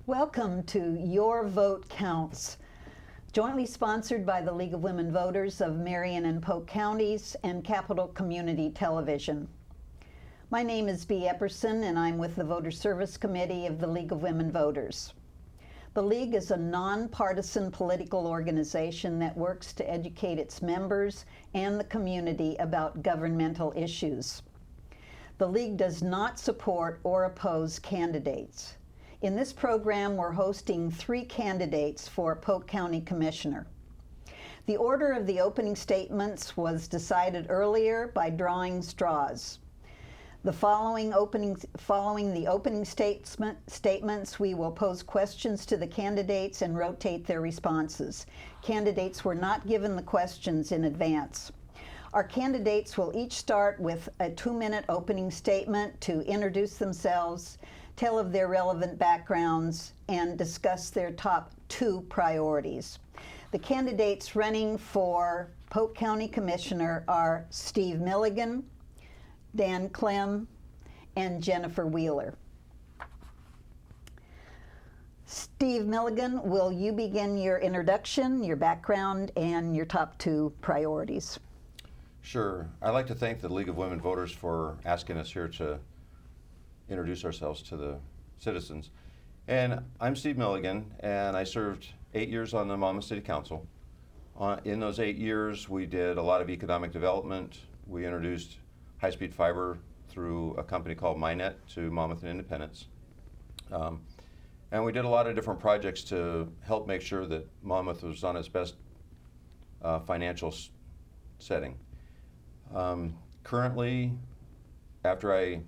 Welcome to Your Vote Counts, jointly sponsored by the League of Women Voters of Marion and Polk Counties and Capital Community Television. My name is Bea Epperson, and I'm with the Voter Service Committee of the League of Women Voters. The League is a nonpartisan political organization that works to educate its members and the community about governmental issues. The League does not support or oppose candidates. In this program, we're hosting 3 candidates for Polk County Commissioner. The order of the opening statements was decided earlier by drawing straws. Following the opening statements, we will pose questions to the candidates and rotate their responses. Candidates were not given the questions in advance. Our candidates will each start with a 2-minute opening statement to introduce themselves, tell of their relevant backgrounds, and discuss their top 2 priorities. The candidates running for Polk County Commissioner are Steve Milligan, Dan Clem, and Jennifer Wheeler. Steve Milligan, will you begin your introduction, your background, and your top 2 priorities? Sure. I'd like to thank the League of Women Voters for asking us here to introduce ourselves to the citizens. And I'm Steve Milligan, and I served 8 years on the Monmouth City Council. In those 8 years, we did a lot of economic development. We introduced high-speed fiber through a company called MyNet to Monmouth and Independence. And we did a lot of different projects to help make sure that Monmouth was on its best financial setting. Currently, after I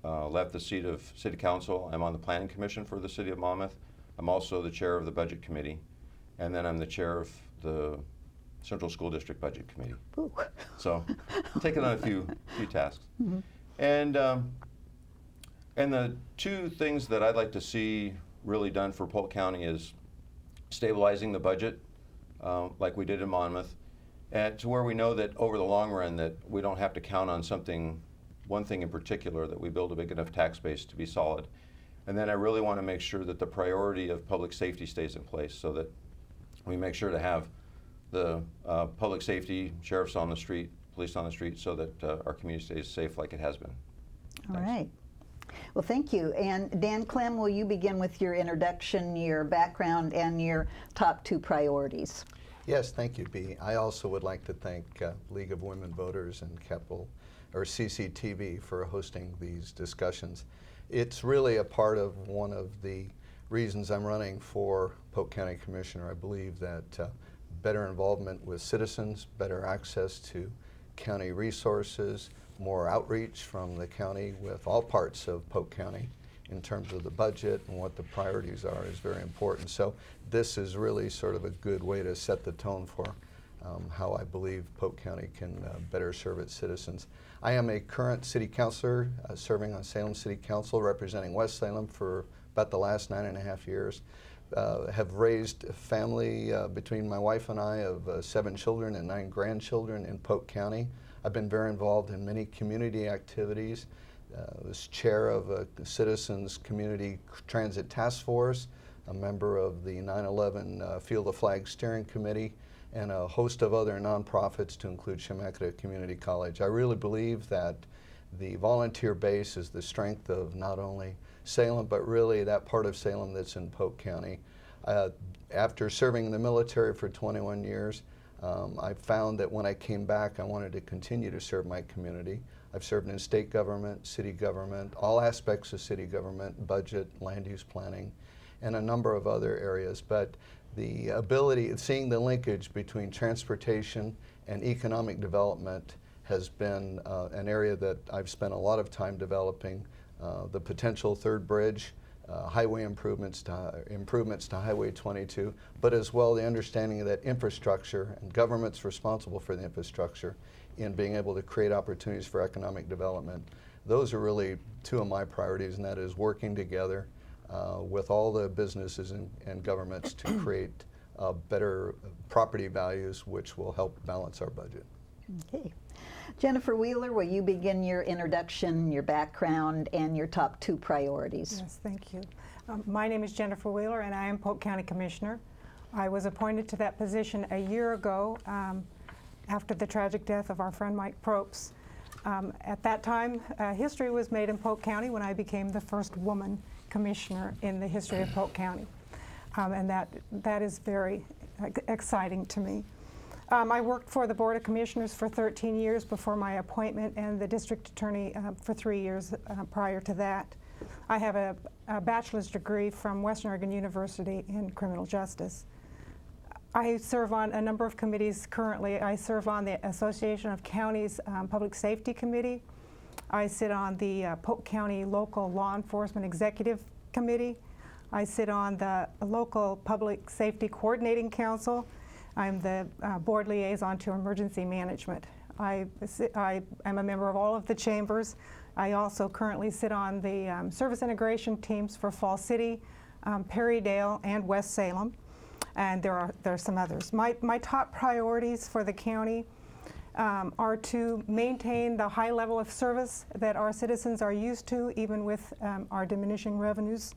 left the seat of City Council, I'm on the Planning Commission for the City of Monmouth. I'm also the chair of the Budget Committee, and then I'm the chair of the Central School District Budget Committee. Ooh. So, taking on a few tasks. Mm-hmm. And the 2 things that I'd like to see really done for Polk County is stabilizing the budget, like we did in Monmouth, and to where we know that over the long run that we don't have to count on one thing in particular, that we build a big enough tax base to be solid. And then I really want to make sure that the priority of public safety stays in place, so that we make sure to have the public safety, sheriffs on the street, police on the street, so that our community stays safe like it has been. All right. Well, thank you. And Dan Clem, will you begin with your introduction, your background, and your top 2 priorities? Yes, thank you, Bea. I also would like to thank League of Women Voters and CCTV for hosting these discussions. It's really a part of one of the reasons I'm running for Polk County Commissioner. I believe that better involvement with citizens, better access to county resources, more outreach from the county with all parts of Polk County in terms of the budget and what the priorities are is very important. So this is really sort of a good way to set the tone for how I believe Polk County can better serve its citizens. I am a current city councilor serving on Salem City Council, representing West Salem for about the last 9.5 years. Have raised a family between my wife and I of 7 children and 9 grandchildren in Polk County. I've been very involved in many community activities. Was chair of a Citizens Community Transit Task Force, a member of the 9/11 Field the Flag Steering Committee, and a host of other nonprofits to include Chemeketa Community College. I really believe that the volunteer base is the strength of not only Salem, but really that part of Salem that's in Polk County. After serving in the military for 21 years, I found that when I came back, I wanted to continue to serve my community. I've served in state government, city government, all aspects of city government, budget, land use planning, and a number of other areas. But the ability of seeing the linkage between transportation and economic development has been an area that I've spent a lot of time developing. The potential 3rd bridge, highway improvements to Highway 22, but as well the understanding of that infrastructure and government's responsible for the infrastructure in being able to create opportunities for economic development. Those are really 2 of my priorities, and that is working together with all the businesses and governments to create better property values, which will help balance our budget. Okay. Jennifer Wheeler, will you begin your introduction, your background, and your top 2 priorities? Yes, thank you. My name is Jennifer Wheeler, and I am Polk County Commissioner. I was appointed to that position a year ago after the tragic death of our friend Mike Probst. At that time, history was made in Polk County when I became the first woman commissioner in the history of Polk County. And that is very exciting to me. I worked for the Board of Commissioners for 13 years before my appointment, and the district attorney for 3 years prior to that. I have a bachelor's degree from Western Oregon University in criminal justice. I serve on a number of committees currently. I serve on the Association of Counties Public Safety Committee. I sit on the Polk County Local Law Enforcement Executive Committee. I sit on the Local Public Safety Coordinating Council. I'm the board liaison to emergency management. I am a member of all of the chambers. I also currently sit on the service integration teams for Fall City, Perrydale, and West Salem. And there are some others. My top priorities for the county are to maintain the high level of service that our citizens are used to, even with our diminishing revenues,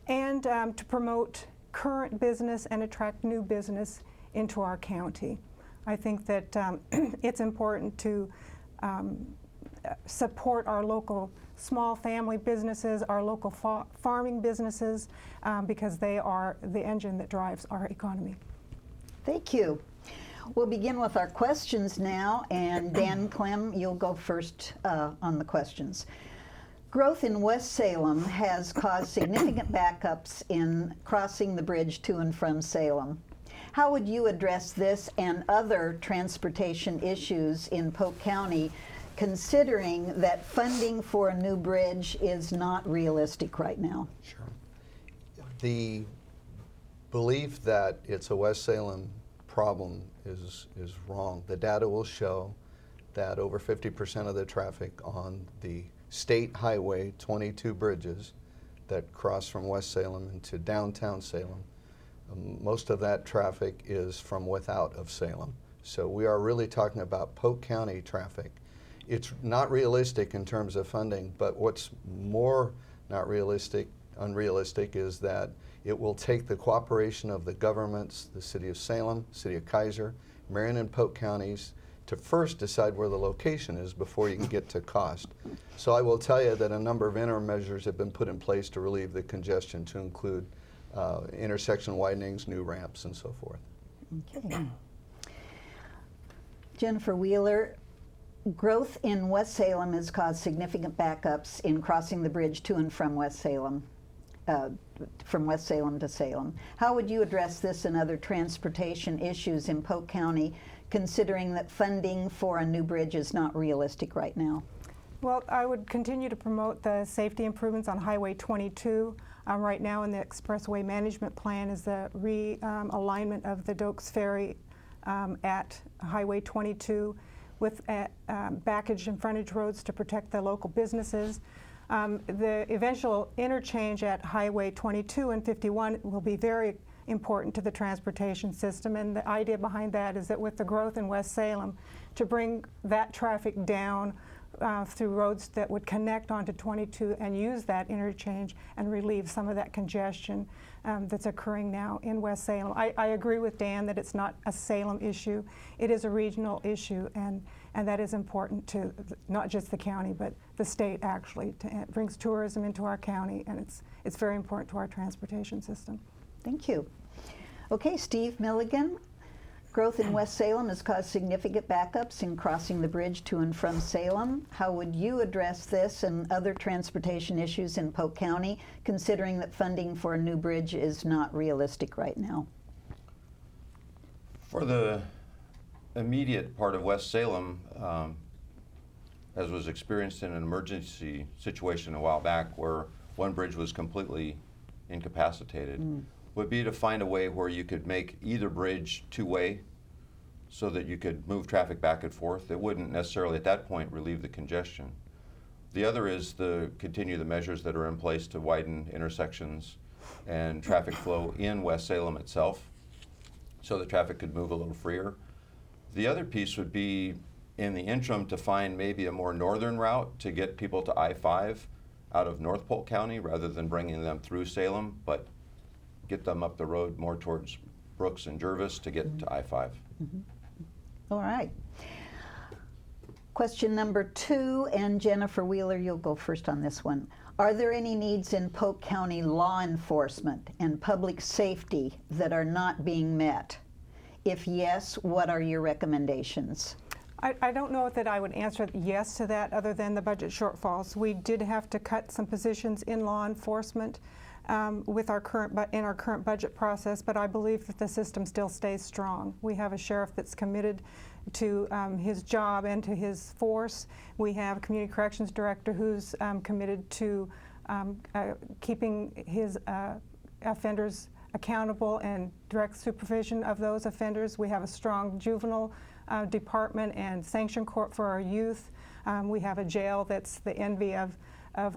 and to promote current business and attract new business into our county. I think that it's important to support our local small family businesses, our local farming businesses, because they are the engine that drives our economy. Thank you. We'll begin with our questions now, and Dan, Clem, you'll go first on the questions. Growth in West Salem has caused significant backups in crossing the bridge to and from Salem. How would you address this and other transportation issues in Polk County, considering that funding for a new bridge is not realistic right now? Sure. The belief that it's a West Salem problem is wrong. The data will show that over 50% of the traffic on the State Highway 22 bridges that cross from West Salem into downtown Salem, most of that traffic is from without of Salem. So we are really talking about Polk County traffic. It's not realistic in terms of funding, but what's more not unrealistic is that it will take the cooperation of the governments, the City of Salem, City of Kaiser, Marion and Polk counties, to first decide where the location is before you can get to cost. So I will tell you that a number of interim measures have been put in place to relieve the congestion, to include intersection widenings, new ramps, and so forth. Okay. Jennifer Wheeler, growth in West Salem has caused significant backups in crossing the bridge to and from West Salem to Salem. How would you address this and other transportation issues in Polk County, considering that funding for a new bridge is not realistic right now? Well, I would continue to promote the safety improvements on Highway 22. Right now in the Expressway Management Plan is the realignment of the Dokes Ferry at Highway 22 with backage and frontage roads to protect the local businesses. The eventual interchange at Highway 22 and 51 will be very important to the transportation system, and the idea behind that is that with the growth in West Salem, to bring that traffic down through roads that would connect onto 22 and use that interchange and relieve some of that congestion that's occurring now in West Salem. I agree with Dan that it's not a Salem issue. It is a regional issue, and that is important to not just the county, but the state actually. It brings tourism into our county, and it's very important to our transportation system. Thank you. Okay, Steve Milligan. Growth in West Salem has caused significant backups in crossing the bridge to and from Salem. How would you address this and other transportation issues in Polk County, considering that funding for a new bridge is not realistic right now? For the immediate part of West Salem, as was experienced in an emergency situation a while back where one bridge was completely incapacitated, would be to find a way where you could make either bridge two-way so that you could move traffic back and forth. It wouldn't necessarily at that point relieve the congestion. The other is to continue the measures that are in place to widen intersections and traffic flow in West Salem itself so the traffic could move a little freer. The other piece would be in the interim to find maybe a more northern route to get people to I-5 out of North Polk County rather than bringing them through Salem, but get them up the road more towards Brooks and Jervis to get to I-5. All right. Question number 2, and Jennifer Wheeler, you'll go first on this one. Are there any needs in Polk County law enforcement and public safety that are not being met? If yes, what are your recommendations? I don't know that I would answer yes to that other than the budget shortfalls. We did have to cut some positions in law enforcement with our current budget process, but I believe that the system still stays strong. We have a sheriff that's committed to his job and to his force. We have a community corrections director who's committed to keeping his offenders accountable and direct supervision of those offenders. We have a strong juvenile department and sanction court for our youth. We have a jail that's the envy of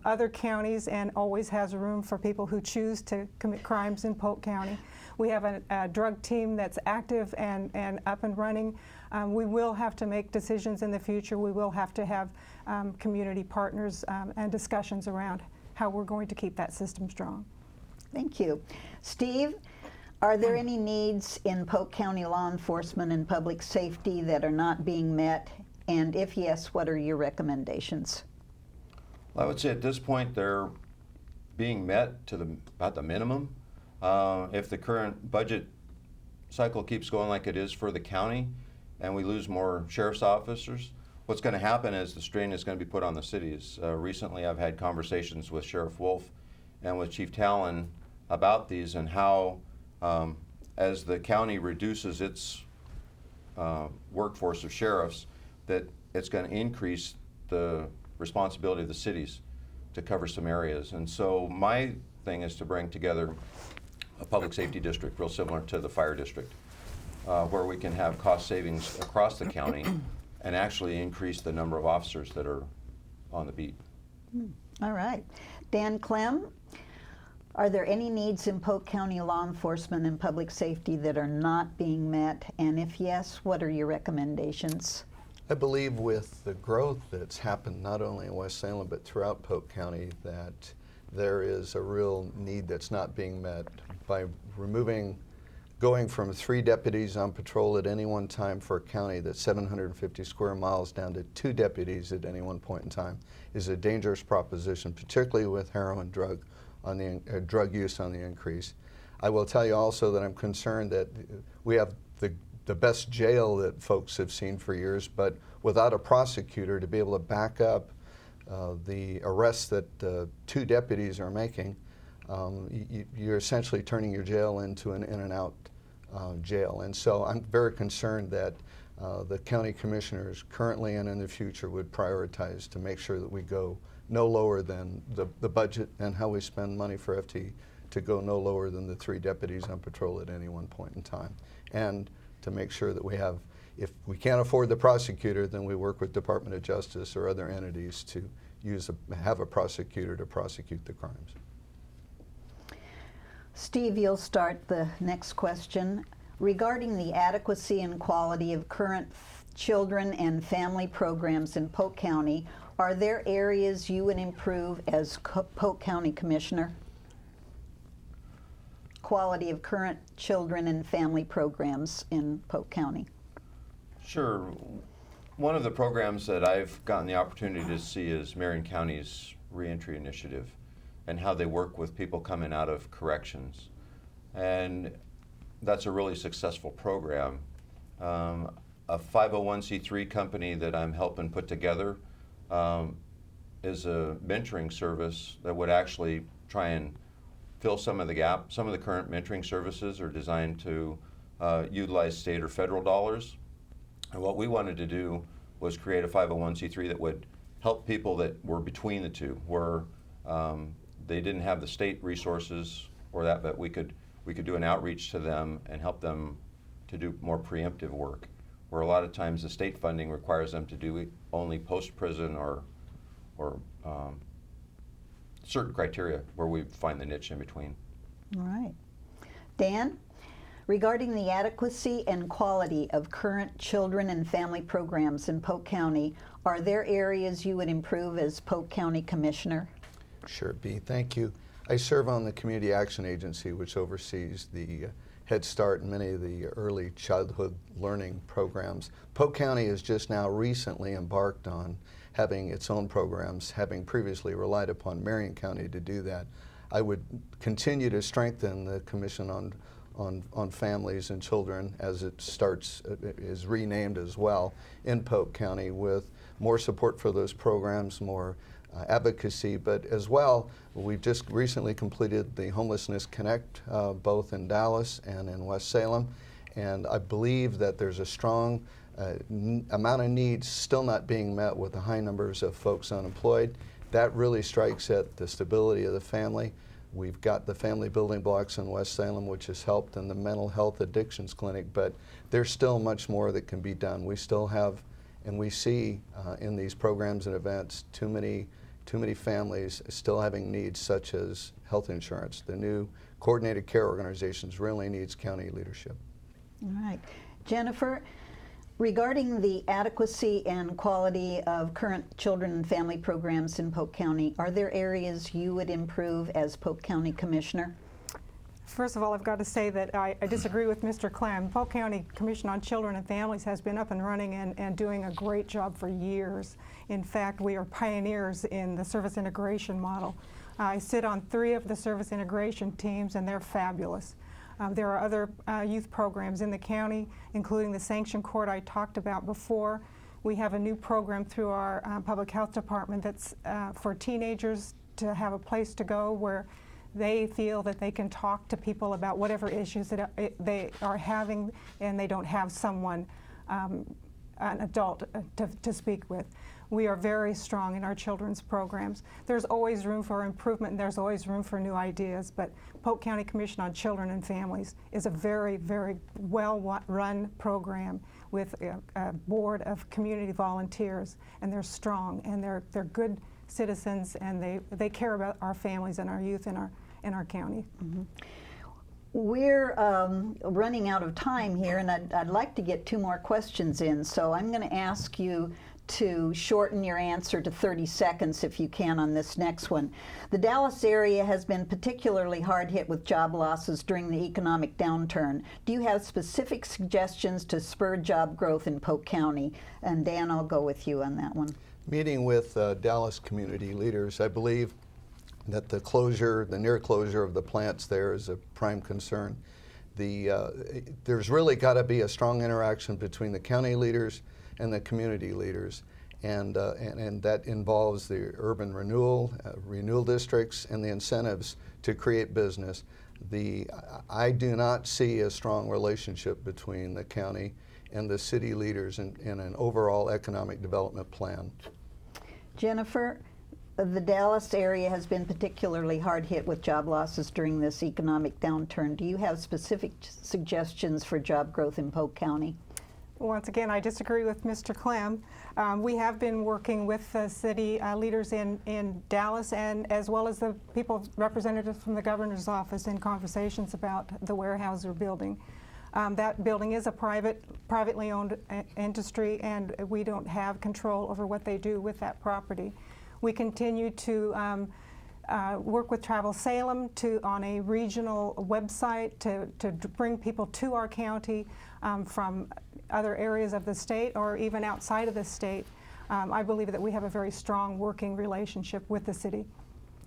other counties and always has room for people who choose to commit crimes in Polk County. We have a drug team that's active and up and running. We will have to make decisions in the future. We will have to have community partners and discussions around how we're going to keep that system strong. Thank you. Steve, are there any needs in Polk County law enforcement and public safety that are not being met? And if yes, what are your recommendations? Well, I would say at this point they're being met to about the minimum. If the current budget cycle keeps going like it is for the county and we lose more sheriff's officers, what's going to happen is the strain is going to be put on the cities. Recently I've had conversations with Sheriff Wolf and with Chief Talon about these and how as the county reduces its workforce of sheriffs, that it's going to increase the responsibility of the cities to cover some areas. And so my thing is to bring together a public safety district real similar to the fire district, where we can have cost savings across the county and actually increase the number of officers that are on the beat. All right. Dan Clem, are there any needs in Polk County law enforcement and public safety that are not being met? And if yes, what are your recommendations? I believe with the growth that's happened not only in West Salem but throughout Polk County that there is a real need that's not being met by going from 3 deputies on patrol at any one time for a county that's 750 square miles down to 2 deputies at any one point in time is a dangerous proposition, particularly with heroin drug use on the increase. I will tell you also that I'm concerned that we have the best jail that folks have seen for years, but without a prosecutor to be able to back up the arrests that 2 deputies are making, you're essentially turning your jail into an in and out jail. And so I'm very concerned that the county commissioners currently and in the future would prioritize to make sure that we go no lower than the budget and how we spend money for FT to go no lower than the 3 deputies on patrol at any one point in time. And to make sure that we have, if we can't afford the prosecutor, then we work with Department of Justice or other entities to have a prosecutor to prosecute the crimes. Steve, you'll start the next question. Regarding the adequacy and quality of current children and family programs in Polk County, are there areas you would improve as Polk County Commissioner? Quality of current children and family programs in Polk County. Sure. One of the programs that I've gotten the opportunity to see is Marion County's reentry initiative and how they work with people coming out of corrections. And that's a really successful program. A 501c3 company that I'm helping put together is a mentoring service that would actually try and fill some of the gap. Some of the current mentoring services are designed to utilize state or federal dollars. And what we wanted to do was create a 501c3 that would help people that were between the two, where they didn't have the state resources or that, but we could do an outreach to them and help them to do more preemptive work, where a lot of times the state funding requires them to do only post-prison or certain criteria where we find the niche in between. All right. Dan, regarding the adequacy and quality of current children and family programs in Polk County, are there areas you would improve as Polk County Commissioner? Sure, B. Thank you. I serve on the Community Action Agency, which oversees the Head Start and many of the early childhood learning programs. Polk County has just now recently embarked on having its own programs, having previously relied upon Marion County to do that. I would continue to strengthen the Commission on Families and Children as it is renamed as well in Polk County, with more support for those programs, more advocacy, but as well, we've just recently completed the Homelessness Connect, both in Dallas and in West Salem, and I believe that there's a strong amount of needs still not being met with the high numbers of folks unemployed. That really strikes at the stability of the family. We've got the family building blocks in West Salem, which has helped, and the mental health addictions clinic, but there's still much more that can be done. We still have, and we see in these programs and events, too many families still having needs such as health insurance. The new coordinated care organizations really needs county leadership. All right. Jennifer, regarding the adequacy and quality of current children and family programs in Polk County, are there areas you would improve as Polk County Commissioner? First of all, I've got to say that I disagree with Mr. Clem. Polk County Commission on Children and Families has been up and running and doing a great job for years. In fact, we are pioneers in the service integration model. I sit on 3 of the service integration teams, and they're fabulous. There are other youth programs in the county, including the Sanction Court I talked about before. We have a new program through our public health department that's for teenagers to have a place to go where they feel that they can talk to people about whatever issues that they are having, and they don't have someone, an adult, to speak with. We are very strong in our children's programs. There's always room for improvement, and there's always room for new ideas, but Polk County Commission on Children and Families is a very, very well-run program with a board of community volunteers, and they're strong, and they're good citizens, and they care about our families and our youth in our county. Mm-hmm. We're running out of time here, and I'd like to get 2 more questions in, so I'm going to ask you to shorten your answer to 30 seconds if you can on this next one. The Dallas area has been particularly hard hit with job losses during the economic downturn. Do you have specific suggestions to spur job growth in Polk County? And Dan, I'll go with you on that one. Meeting with Dallas community leaders, I believe that the near closure of the plants there is a prime concern. There's really got to be a strong interaction between the county leaders and the community leaders, and that involves the urban renewal districts and the incentives to create business. I do not see a strong relationship between the county and the city leaders in an overall economic development plan. Jennifer, the Dallas area has been particularly hard hit with job losses during this economic downturn. Do you have specific suggestions for job growth in Polk County? Once again, I disagree with Mr. Clem. We have been working with the city leaders in Dallas, and as well as the representatives from the governor's office in conversations about the warehouse we're building. That building is a privately owned industry, and we don't have control over what they do with that property. We continue to work with Travel Salem on a regional website to bring people to our county from other areas of the state or even outside of the state. I believe that we have a very strong working relationship with the city.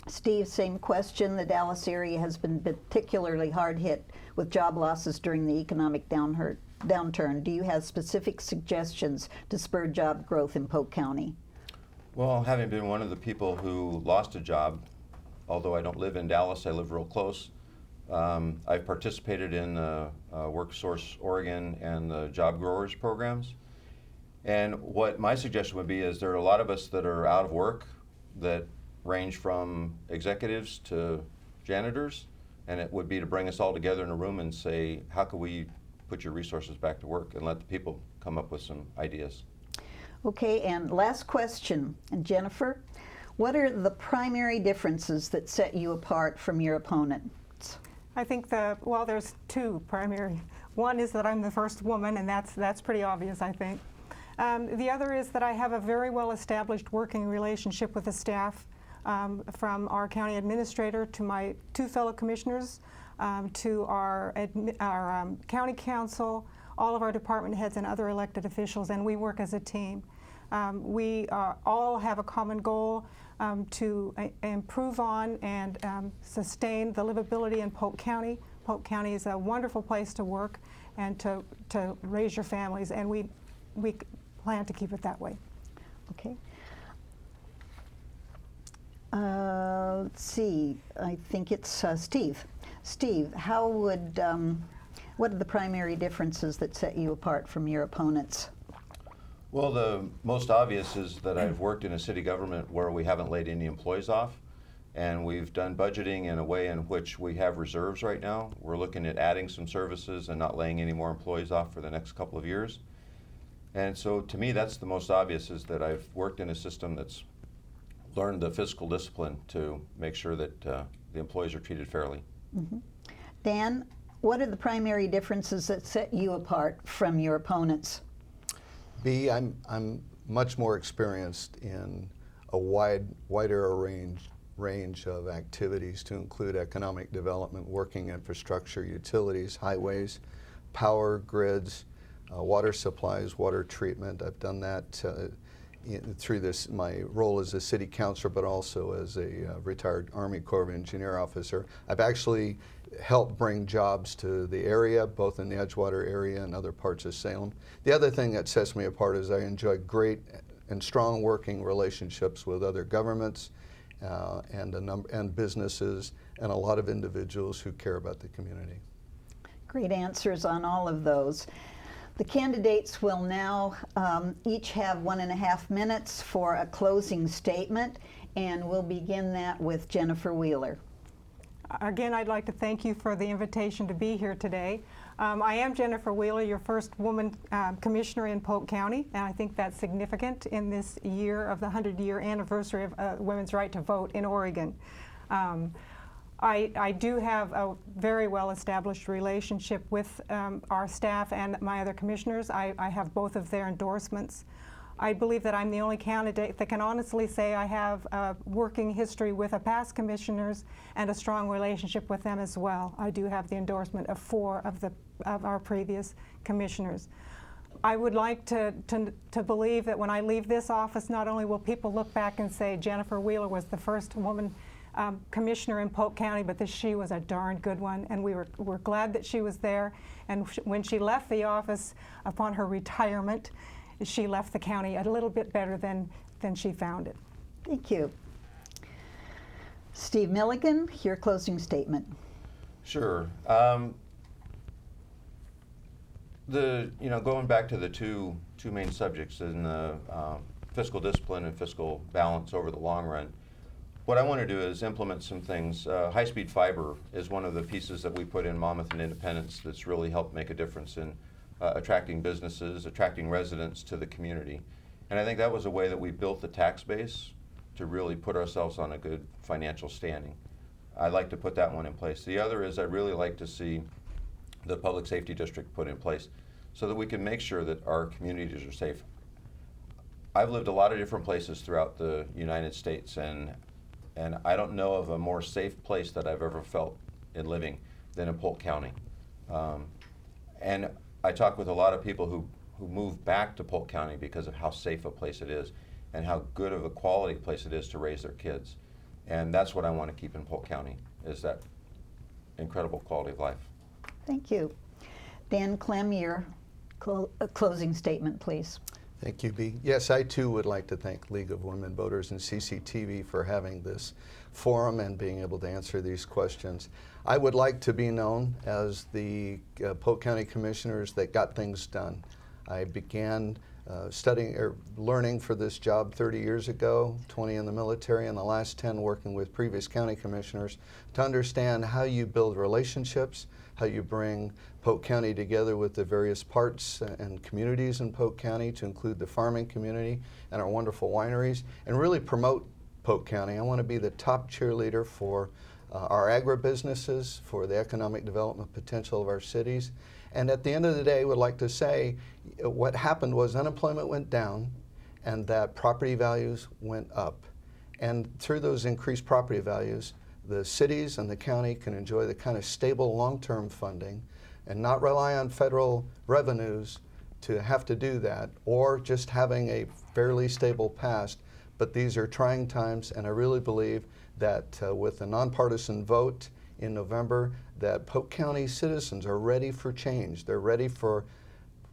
Steve, same question. The Dallas area has been particularly hard hit with job losses during the economic downturn. Do you have specific suggestions to spur job growth in Polk County? Well, having been one of the people who lost a job, although I don't live in Dallas, I live real close. I've participated in WorkSource Oregon and the Job Growers programs. And what my suggestion would be is there are a lot of us that are out of work that range from executives to janitors, and it would be to bring us all together in a room and say, how can we put your resources back to work, and let the people come up with some ideas. Okay, and last question. And Jennifer, what are the primary differences that set you apart from your opponents? I think there's 2 primary. One is that I'm the first woman, and that's pretty obvious, I think. The other is that I have a very well-established working relationship with the staff from our county administrator to my 2 fellow commissioners, to our county council, all of our department heads and other elected officials, and we work as a team. We all have a common goal to improve on and sustain the livability in Polk County. Polk County is a wonderful place to work and to raise your families, and we plan to keep it that way. Okay. Let's see, I think it's Steve. Steve, how would, what are the primary differences that set you apart from your opponents? Well, the most obvious is that I've worked in a city government where we haven't laid any employees off, and we've done budgeting in a way in which we have reserves right now. We're looking at adding some services and not laying any more employees off for the next couple of years. And so to me, that's the most obvious, is that I've worked in a system that's learned the fiscal discipline to make sure that the employees are treated fairly. Mm-hmm. Dan, what are the primary differences that set you apart from your opponents? B, I'm much more experienced in a wider range of activities to include economic development, working infrastructure, utilities, highways, power grids, water supplies, water treatment. I've done that through my role as a city councilor, but also as a retired Army Corps of Engineer officer. I've actually helped bring jobs to the area, both in the Edgewater area and other parts of Salem. The other thing that sets me apart is I enjoy great and strong working relationships with other governments and businesses and a lot of individuals who care about the community. Great answers on all of those. The candidates will now each have 1.5 minutes for a closing statement, and we'll begin that with Jennifer Wheeler. Again, I'd like to thank you for the invitation to be here today. I am Jennifer Wheeler, your first woman commissioner in Polk County, and I think that's significant in this year of the 100-year anniversary of women's right to vote in Oregon. I do have a very well-established relationship with our staff and my other commissioners. I have both of their endorsements. I believe that I'm the only candidate that can honestly say I have a working history with past commissioners and a strong relationship with them as well. I do have the endorsement of 4 of our previous commissioners. I would like to believe that when I leave this office, not only will people look back and say Jennifer Wheeler was the first woman commissioner in Polk County, but that she was a darn good one, and we're glad that she was there. And when she left the office upon her retirement, she left the county a little bit better than she found it. Thank you. Steve Milligan, your closing statement. Sure. Going back to the two main subjects in the fiscal discipline and fiscal balance over the long run, what I want to do is implement some things. High-speed fiber is one of the pieces that we put in Monmouth and Independence that's really helped make a difference in attracting businesses, attracting residents to the community. And I think that was a way that we built the tax base to really put ourselves on a good financial standing. I'd like to put that one in place. The other is I'd really like to see the public safety district put in place so that we can make sure that our communities are safe. I've lived a lot of different places throughout the United States, and I don't know of a more safe place that I've ever felt in living than in Polk County. And I talk with a lot of people who move back to Polk County because of how safe a place it is and how good of a quality place it is to raise their kids. And that's what I want to keep in Polk County, is that incredible quality of life. Thank you. Dan, Clem, your closing statement, please. Thank you, Bea. Yes, I too would like to thank League of Women Voters and CCTV for having this forum and being able to answer these questions. I would like to be known as the Polk County Commissioners that got things done. I began studying or learning for this job 30 years ago, 20 in the military, and the last 10 working with previous county commissioners to understand how you build relationships, how you bring Polk County together with the various parts and communities in Polk County to include the farming community and our wonderful wineries, and really promote Polk County. I want to be the top cheerleader for our agribusinesses, for the economic development potential of our cities. And at the end of the day, I would like to say what happened was unemployment went down and that property values went up. And through those increased property values, the cities and the county can enjoy the kind of stable long-term funding and not rely on federal revenues to have to do that, or just having a fairly stable past. But these are trying times, and I really believe that with a nonpartisan vote in November, that Polk County citizens are ready for change. They're ready for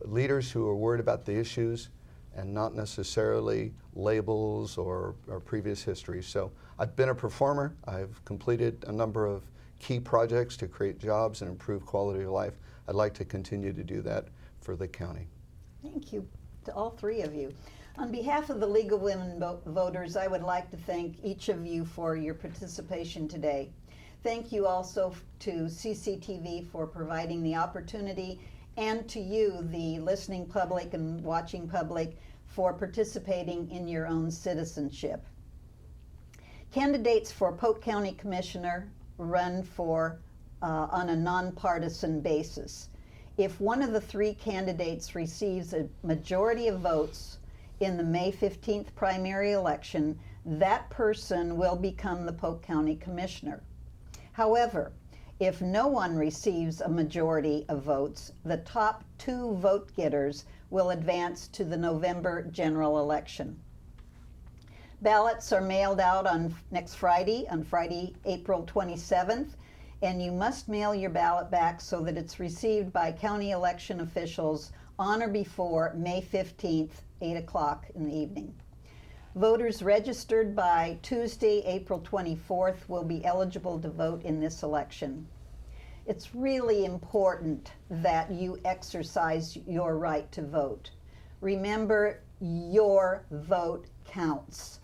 leaders who are worried about the issues and not necessarily labels or previous history. So I've been a performer. I've completed a number of key projects to create jobs and improve quality of life. I'd like to continue to do that for the county. Thank you to all three of you. On behalf of the League of Women Voters, I would like to thank each of you for your participation today. Thank you also to CCTV for providing the opportunity, and to you, the listening public and watching public, for participating in your own citizenship. Candidates for Polk County Commissioner run for on a nonpartisan basis. If one of the three candidates receives a majority of votes in the May 15th primary election, that person will become the Polk County Commissioner. However, if no one receives a majority of votes, the top two vote getters will advance to the November general election. Ballots are mailed out on next Friday, on Friday, April 27th, and you must mail your ballot back so that it's received by county election officials on or before May 15th, 8 o'clock in the evening. Voters registered by Tuesday, April 24th will be eligible to vote in this election. It's really important that you exercise your right to vote. Remember, your vote counts.